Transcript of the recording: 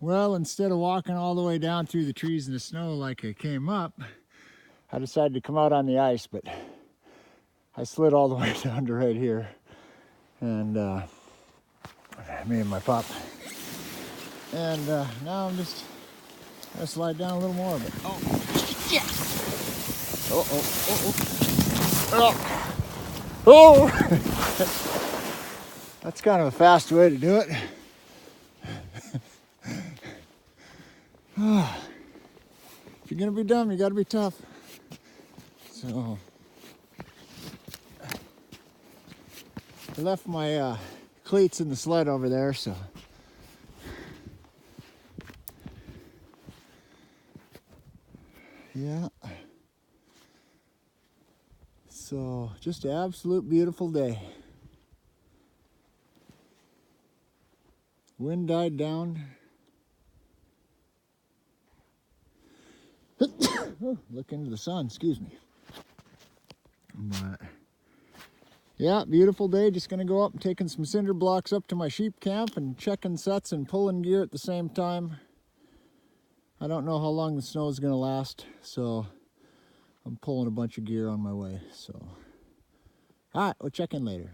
Well, instead of walking all the way down through the trees and the snow like I came up, I decided to come out on the ice, but I slid all the way down to right here. And me and my pup. And now I'm just gonna slide down a little more, but oh, yes! Oh! That's kind of a fast way to do it. If you're gonna be dumb, you gotta be tough. So I left my cleats in the sled over there, so yeah. So just an absolute beautiful day. Wind died down. Look into the sun, excuse me. But yeah, beautiful day. Just gonna go up and taking some cinder blocks up to my sheep camp and checking sets and pulling gear at the same time. I don't know how long the snow is gonna last, so I'm pulling a bunch of gear on my way. So, all right, we'll check in later.